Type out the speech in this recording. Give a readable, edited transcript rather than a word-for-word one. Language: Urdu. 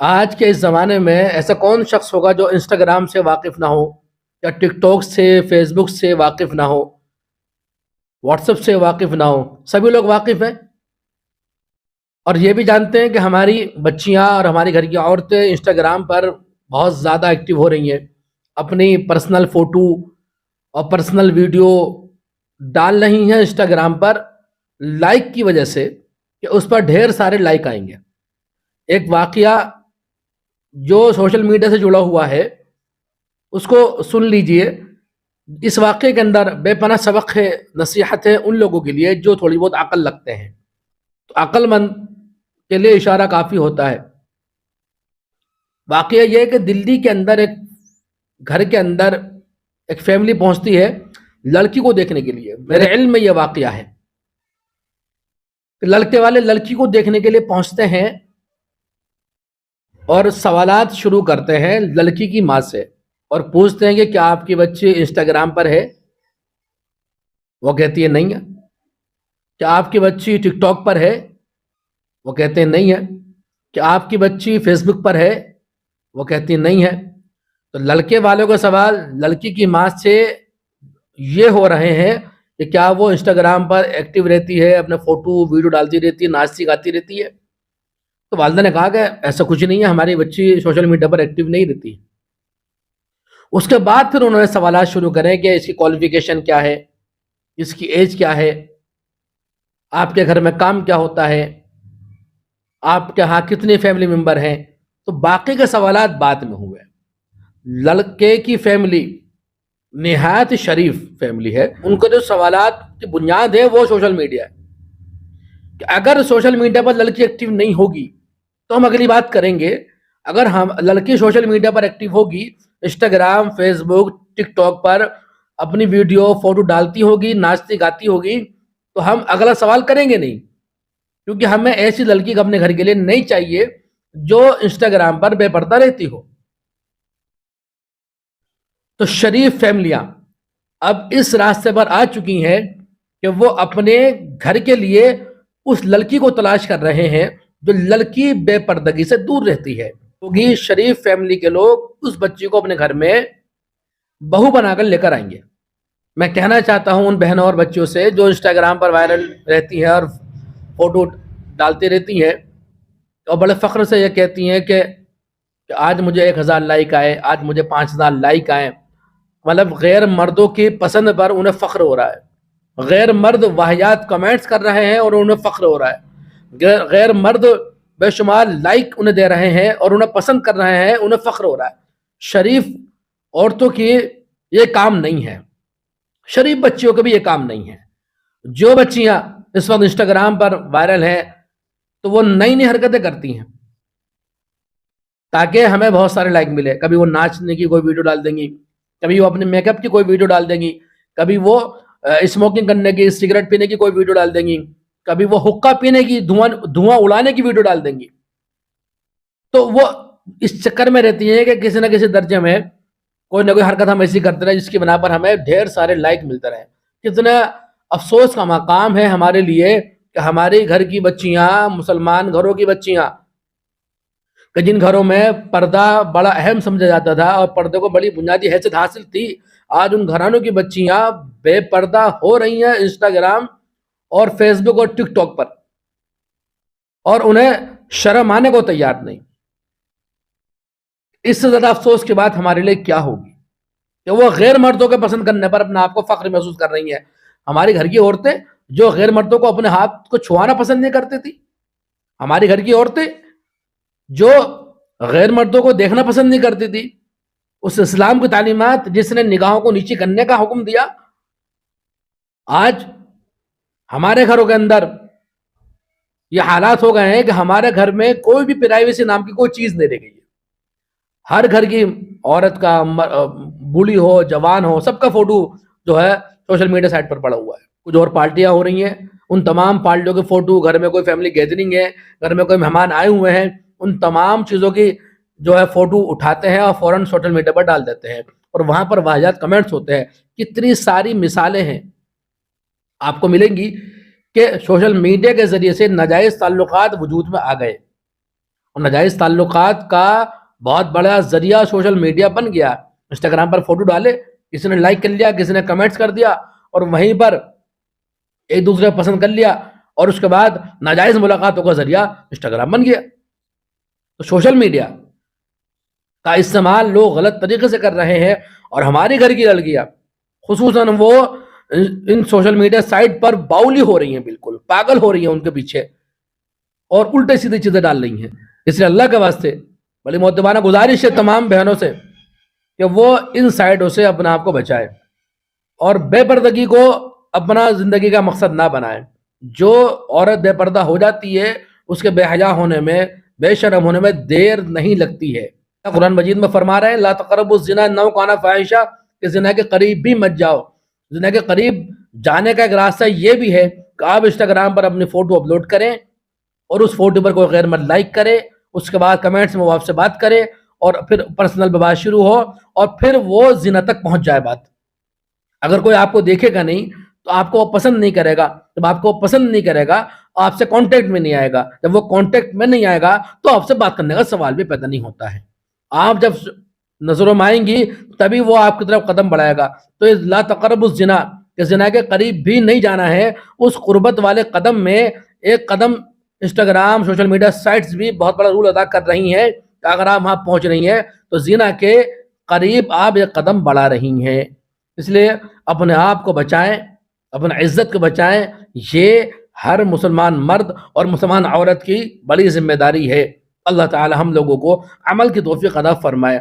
آج کے اس زمانے میں ایسا کون شخص ہوگا جو انسٹاگرام سے واقف نہ ہو، یا ٹک ٹاک سے، فیس بک سے واقف نہ ہو، واٹس ایپ سے واقف نہ ہو؟ سبھی لوگ واقف ہیں، اور یہ بھی جانتے ہیں کہ ہماری بچیاں اور ہماری گھر کی عورتیں انسٹاگرام پر بہت زیادہ ایکٹیو ہو رہی ہیں، اپنی پرسنل فوٹو اور پرسنل ویڈیو ڈال رہی ہیں انسٹاگرام پر، لائک کی وجہ سے کہ اس پر ڈھیر سارے لائک آئیں گے۔ ایک واقعہ جو سوشل میڈیا سے جڑا ہوا ہے اس کو سن لیجئے۔ اس واقعے کے اندر بے پناہ سبق ہے، نصیحت ہے ان لوگوں کے لیے جو تھوڑی بہت عقل رکھتے ہیں، تو عقل مند کے لیے اشارہ کافی ہوتا ہے۔ واقعہ یہ ہے کہ دلی کے اندر ایک گھر کے اندر ایک فیملی پہنچتی ہے لڑکی کو دیکھنے کے لیے۔ میرے علم میں یہ واقعہ ہے کہ لڑکے والے لڑکی کو دیکھنے کے لیے پہنچتے ہیں اور سوالات شروع کرتے ہیں لڑکی کی ماں سے، اور پوچھتے ہیں کہ کیا آپ کی بچی انسٹاگرام پر ہے؟ وہ کہتی ہے نہیں ہے۔ کیا آپ کی بچی ٹک ٹاک پر ہے؟ وہ کہتے ہیں نہیں ہے۔ کیا آپ کی بچی فیس بک پر ہے؟ وہ کہتی نہیں ہے۔ تو لڑکے والوں کا سوال لڑکی کی ماں سے یہ ہو رہے ہیں کہ کیا وہ انسٹاگرام پر ایکٹیو رہتی ہے، اپنے فوٹو ویڈیو ڈالتی رہتی ہے، ناچتی گاتی رہتی ہے؟ تو والدہ نے کہا کہ ایسا کچھ نہیں ہے، ہماری بچی سوشل میڈیا پر ایکٹیو نہیں رہتی۔ اس کے بعد پھر انہوں نے سوالات شروع کرے کہ اس کی کوالیفیکیشن کیا ہے، اس کی ایج کیا ہے، آپ کے گھر میں کام کیا ہوتا ہے، آپ کے ہاں کتنے فیملی ممبر ہیں۔ تو باقی کے سوالات بعد میں ہوئے۔ لڑکے کی فیملی نہایت شریف فیملی ہے، ان کے جو سوالات کی بنیاد ہے وہ سوشل میڈیا ہے کہ اگر سوشل میڈیا پر لڑکی ایکٹیو نہیں ہوگی تو ہم اگلی بات کریں گے، اگر ہم لڑکی سوشل میڈیا پر ایکٹیو ہوگی، انسٹاگرام، فیس بک، ٹک ٹاک پر اپنی ویڈیو فوٹو ڈالتی ہوگی، ناچتی گاتی ہوگی، تو ہم اگلا سوال کریں گے نہیں، کیونکہ ہمیں ایسی لڑکی کو اپنے گھر کے لیے نہیں چاہیے جو انسٹاگرام پر بے پردہ رہتی ہو۔ تو شریف فیملیاں اب اس راستے پر آ چکی ہیں کہ وہ اپنے گھر کے لیے اس لڑکی کو تلاش کر رہے ہیں جو لڑکی بے پردگی سے دور رہتی ہے، کیونکہ شریف فیملی کے لوگ اس بچی کو اپنے گھر میں بہو بنا کر لے کر آئیں گے۔ میں کہنا چاہتا ہوں ان بہنوں اور بچیوں سے جو انسٹاگرام پر وائرل رہتی ہیں اور فوٹو ڈالتی رہتی ہیں اور بڑے فخر سے یہ کہتی ہیں کہ آج مجھے 1000 لائک آئے، آج مجھے 5000 لائک آئے، مطلب غیر مردوں کی پسند پر انہیں فخر ہو رہا ہے۔ غیر مرد واہیات کمنٹس کر رہے ہیں اور انہیں فخر ہو رہا ہے۔ غیر مرد بے شمار لائک انہیں دے رہے ہیں اور انہیں پسند کر رہے ہیں، انہیں فخر ہو رہا ہے۔ شریف عورتوں کی یہ کام نہیں ہے، شریف بچیوں کے بھی یہ کام نہیں ہے۔ جو بچیاں اس وقت انسٹاگرام پر وائرل ہیں تو وہ نئی نئی حرکتیں کرتی ہیں تاکہ ہمیں بہت سارے لائک ملے۔ کبھی وہ ناچنے کی کوئی ویڈیو ڈال دیں گی، کبھی وہ اپنے میک اپ کی کوئی ویڈیو ڈال دیں گی، کبھی وہ اسموکنگ کرنے کی، سگریٹ پینے کی کوئی ویڈیو ڈال دیں گی، کبھی وہ حقہ پینے کی، دھواں اڑانے کی ویڈیو ڈال دیں گی۔ تو وہ اس چکر میں رہتی ہیں کہ کسی نہ کسی درجے میں کوئی نہ کوئی حرکت ہم ایسی کرتے رہے جس کی بنا پر ہمیں ڈھیر سارے لائک ملتے رہے۔ کتنا افسوس کا مقام ہے ہمارے لیے کہ ہمارے گھر کی بچیاں، مسلمان گھروں کی بچیاں، کہ جن گھروں میں پردہ بڑا اہم سمجھا جاتا تھا اور پردے کو بڑی بنیادی حیثیت حاصل تھی، آج ان گھرانوں کی بچیاں بے پردہ ہو رہی ہیں انسٹاگرام اور فیس بک اور ٹک ٹاک پر، اور انہیں شرم آنے کو تیار نہیں۔ اس سے زیادہ افسوس کی بات ہمارے لیے کیا ہوگی کہ وہ غیر مردوں کے پسند کرنے پر اپنے آپ کو فخر محسوس کر رہی ہیں۔ ہماری گھر کی عورتیں جو غیر مردوں کو اپنے ہاتھ کو چھوانا پسند نہیں کرتی تھی، ہماری گھر کی عورتیں جو غیر مردوں کو دیکھنا پسند نہیں کرتی تھی، اس اسلام کی تعلیمات جس نے نگاہوں کو نیچی کرنے کا حکم دیا، آج ہمارے گھروں کے اندر یہ حالات ہو گئے ہیں کہ ہمارے گھر میں کوئی بھی پرائیویسی نام کی کوئی چیز نہیں رہ گئی ہے۔ ہر گھر کی عورت کا، بوڑھی ہو جوان ہو، سب کا فوٹو جو ہے سوشل میڈیا سائٹ پر پڑا ہوا ہے۔ کچھ اور پارٹیاں ہو رہی ہیں، ان تمام پارٹیوں کے فوٹو، گھر میں کوئی فیملی گیدرنگ ہے، گھر میں کوئی مہمان آئے ہوئے ہیں، ان تمام چیزوں کی جو ہے فوٹو اٹھاتے ہیں اور فوراً سوشل میڈیا پر ڈال دیتے ہیں، اور وہاں پر واہیات کمنٹس ہوتے ہیں۔ کتنی ساری مثالیں ہیں آپ کو ملیں گی کہ سوشل میڈیا کے ذریعے سے ناجائز تعلقات وجود میں آ گئے، اور ناجائز تعلقات کا بہت بڑا ذریعہ سوشل میڈیا بن گیا. انسٹاگرام پر فوٹو ڈالے, کسی نے لائک کر لیا, کسی نے کمنٹس کر دیا, اور وہیں پر ایک دوسرے کو پسند کر لیا, اور اس کے بعد ناجائز ملاقاتوں کا ذریعہ انسٹاگرام بن گیا. تو سوشل میڈیا کا استعمال لوگ غلط طریقے سے کر رہے ہیں, اور ہماری گھر کی لڑکیاں خصوصاً وہ ان سوشل میڈیا سائٹ پر باؤلی ہو رہی ہیں, بالکل پاگل ہو رہی ہیں ان کے پیچھے, اور الٹے سیدھے چیزیں ڈال رہی ہیں. اس لیے اللہ کے واسطے بڑی معتبانہ گزارش ہے تمام بہنوں سے کہ وہ ان سائٹوں سے اپنے آپ کو بچائے اور بے پردگی کو اپنا زندگی کا مقصد نہ بنائے. جو عورت بے پردہ ہو جاتی ہے اس کے بے حیا ہونے میں, بے شرم ہونے میں دیر نہیں لگتی ہے. قرآن مجید میں فرما رہے ہیں لا تقربوا الزنا انہ کان فاحشہ, کہ زنا کے قریب بھی مت جاؤ. زنا کے قریب جانے کا ایک راستہ یہ بھی ہے کہ آپ انسٹاگرام پر اپنی فوٹو اپلوڈ کریں اور اس فوٹو پر کوئی غیر مرد لائک کرے, اس کے بعد کمنٹس میں وہ آپ سے بات کرے, اور پھر پرسنل بات شروع ہو, اور پھر وہ زنا تک پہنچ جائے بات. اگر کوئی آپ کو دیکھے گا نہیں تو آپ کو پسند نہیں کرے گا. جب آپ کو پسند نہیں کرے گا آپ سے کانٹیکٹ میں نہیں آئے گا. جب وہ کانٹیکٹ میں نہیں آئے گا تو آپ سے بات کرنے کا سوال بھی پیدا نہیں ہوتا ہے. آپ جب نظروں میں آئیں گی تبھی وہ آپ کی طرف قدم بڑھائے گا. تو لا تقربوا الزنا, کہ زنا کے قریب بھی نہیں جانا ہے. اس قربت والے قدم میں ایک قدم انسٹاگرام سوشل میڈیا سائٹس بھی بہت بڑا رول ادا کر رہی ہیں کہ اگر آپ وہاں پہنچ رہی ہیں تو زنا کے قریب آپ ایک قدم بڑھا رہی ہیں. اس لیے اپنے آپ کو بچائیں, اپنے عزت کو بچائیں. یہ ہر مسلمان مرد اور مسلمان عورت کی بڑی ذمہ داری ہے. اللہ تعالی ہم لوگوں کو عمل کی توفیق عطا فرمائے.